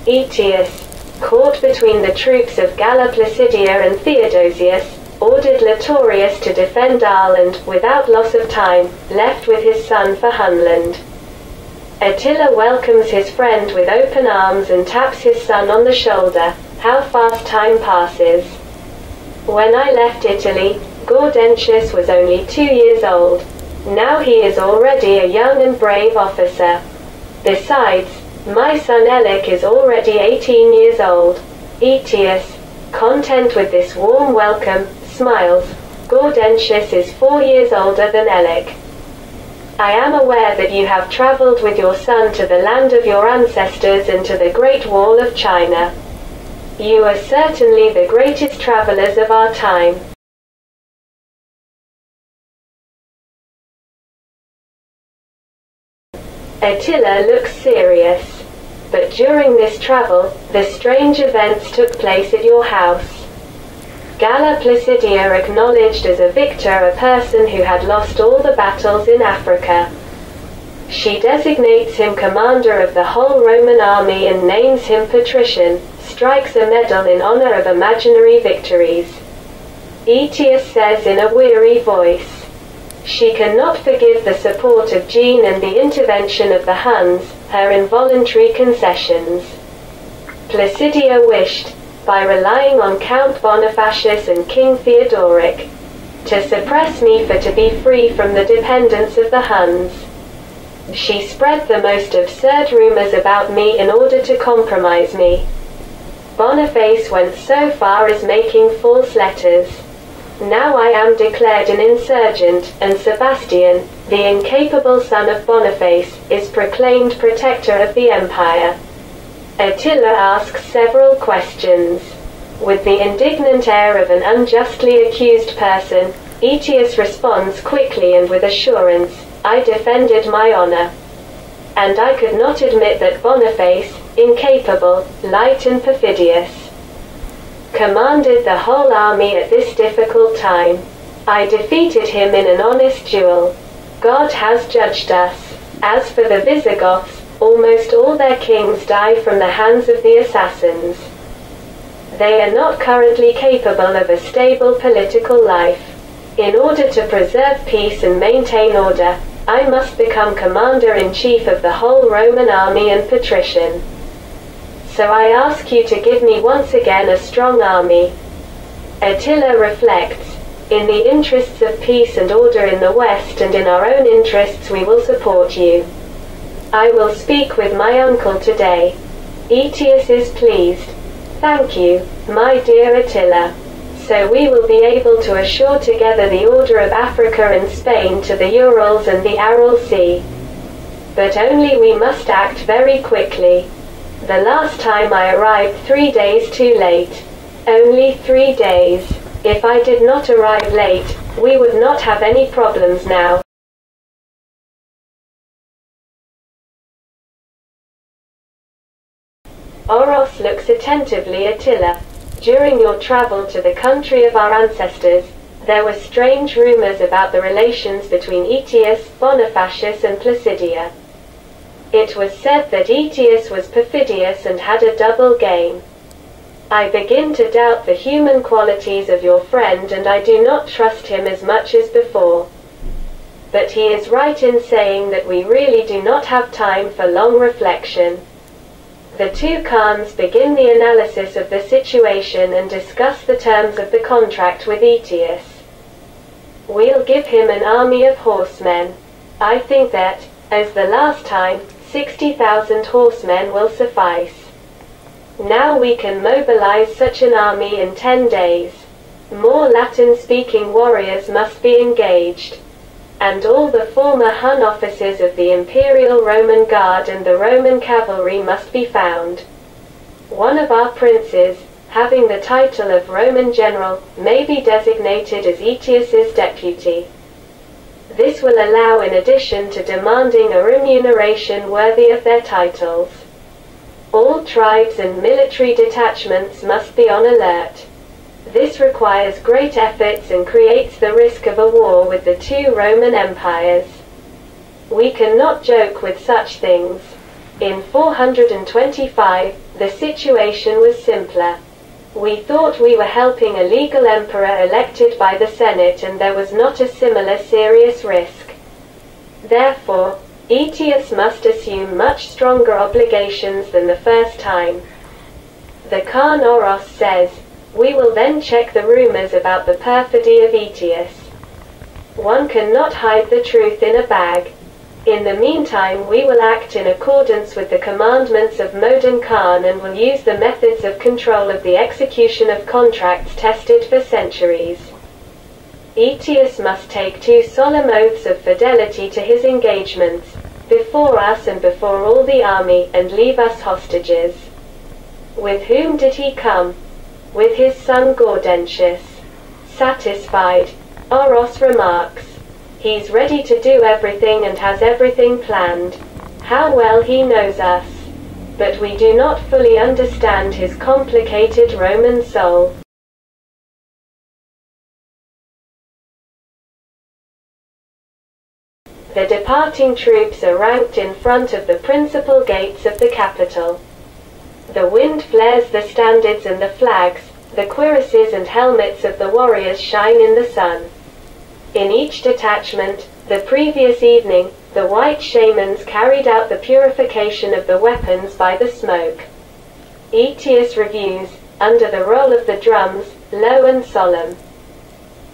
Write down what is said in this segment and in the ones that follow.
Aetius, caught between the troops of Galla Placidia and Theodosius, ordered Latorius to defend Arles and, without loss of time, left with his son for Hunland. Attila welcomes his friend with open arms and taps his son on the shoulder. How fast time passes. When I left Italy, Gaudentius was only 2 years old. Now he is already a young and brave officer. Besides, my son Elic is already 18 years old. Aetius, content with this warm welcome, smiles. Gaudentius is 4 years older than Elic. I am aware that you have traveled with your son to the land of your ancestors and to the Great Wall of China. You are certainly the greatest travelers of our time. Attila looks serious. But during this travel, the strange events took place at your house. Galla Placidia acknowledged as a victor a person who had lost all the battles in Africa. She designates him commander of the whole Roman army and names him patrician, strikes a medal in honor of imaginary victories. Aetius says in a weary voice, she cannot forgive the support of Jean and the intervention of the Huns, her involuntary concessions. Placidia wished, by relying on Count Bonifacius and King Theodoric, to suppress me for to be free from the dependence of the Huns. She spread the most absurd rumors about me in order to compromise me. Boniface went so far as making false letters. Now I am declared an insurgent, and Sebastian, the incapable son of Boniface, is proclaimed protector of the empire. Attila asks several questions. With the indignant air of an unjustly accused person, Aetius responds quickly and with assurance, I defended my honor. And I could not admit that Boniface, incapable, light and perfidious, commanded the whole army at this difficult time. I defeated him in an honest duel. God has judged us. As for the Visigoths, almost all their kings die from the hands of the assassins. They are not currently capable of a stable political life. In order to preserve peace and maintain order, I must become commander-in-chief of the whole Roman army and patrician. So I ask you to give me once again a strong army. Attila reflects, in the interests of peace and order in the West and in our own interests we will support you. I will speak with my uncle today. Aetius is pleased. Thank you, my dear Attila. So we will be able to assure together the order of Africa and Spain to the Urals and the Aral Sea. But only we must act very quickly. The last time I arrived 3 days too late. Only 3 days. If I did not arrive late, we would not have any problems now. Oros looks attentively at Attila. During your travel to the country of our ancestors, there were strange rumors about the relations between Aetius, Bonifacius and Placidia. It was said that Aetius was perfidious and had a double game. I begin to doubt the human qualities of your friend and I do not trust him as much as before. But he is right in saying that we really do not have time for long reflection. The two Khans begin the analysis of the situation and discuss the terms of the contract with Aetius. We'll give him an army of horsemen. I think that, as the last time, 60,000 horsemen will suffice. Now we can mobilize such an army in 10 days. More Latin-speaking warriors must be engaged. And all the former Hun officers of the Imperial Roman Guard and the Roman cavalry must be found. One of our princes, having the title of Roman general, may be designated as Aetius's deputy. This will allow, in addition to demanding a remuneration worthy of their titles. All tribes and military detachments must be on alert. This requires great efforts and creates the risk of a war with the two Roman empires. We cannot joke with such things. In 425, the situation was simpler. We thought we were helping a legal emperor elected by the Senate, and there was not a similar serious risk. Therefore, Aetius must assume much stronger obligations than the first time. The Khan Oros says, "We will then check the rumors about the perfidy of Aetius. One cannot hide the truth in a bag. In the meantime we will act in accordance with the commandments of Modon Khan and will use the methods of control of the execution of contracts tested for centuries. Aetius must take 2 solemn oaths of fidelity to his engagements, before us and before all the army, and leave us hostages." With whom did he come? With his son Gaudentius. Satisfied, Oros remarks, "He's ready to do everything and has everything planned. How well he knows us. But we do not fully understand his complicated Roman soul." The departing troops are ranked in front of the principal gates of the capital. The wind flares the standards and the flags, the cuirasses and helmets of the warriors shine in the sun. In each detachment, the previous evening, the white shamans carried out the purification of the weapons by the smoke. Aetius reviews, under the roll of the drums, low and solemn,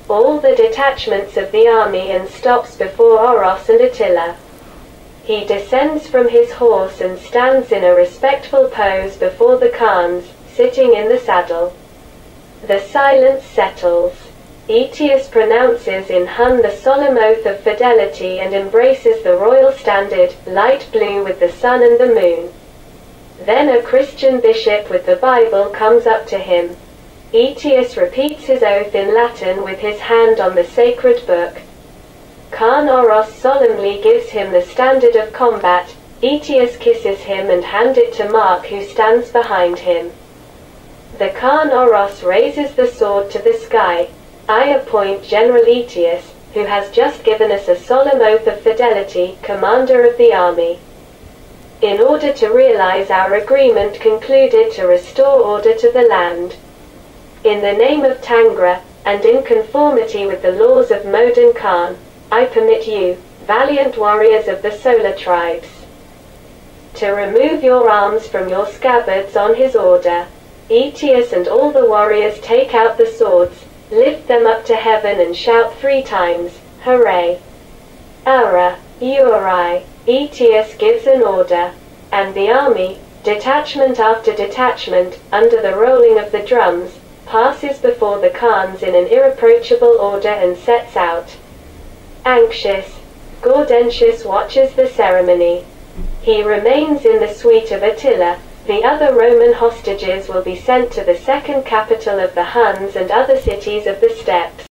all the detachments of the army and stops before Oros and Attila. He descends from his horse and stands in a respectful pose before the Khans, sitting in the saddle. The silence settles. Aetius pronounces in Hun the solemn oath of fidelity and embraces the royal standard, light blue with the sun and the moon. Then a Christian bishop with the Bible comes up to him. Aetius repeats his oath in Latin with his hand on the sacred book. Khan Oros solemnly gives him the standard of combat. Aetius kisses him and hands it to Mark, who stands behind him. The Khan Oros raises the sword to the sky. "I appoint General Aetius, who has just given us a solemn oath of fidelity, commander of the army. In order to realize our agreement concluded to restore order to the land. In the name of Tangra, and in conformity with the laws of Modon Khan, I permit you, valiant warriors of the solar tribes, to remove your arms from your scabbards on his order." Aetius and all the warriors take out the swords, lift them up to heaven and shout 3 times, "Hooray! Ara, Uri!" Aetius gives an order, and the army, detachment after detachment, under the rolling of the drums, passes before the Khans in an irreproachable order and sets out. Anxious, Gaudentius watches the ceremony. He remains in the suite of Attila. The other Roman hostages will be sent to the second capital of the Huns and other cities of the steppes.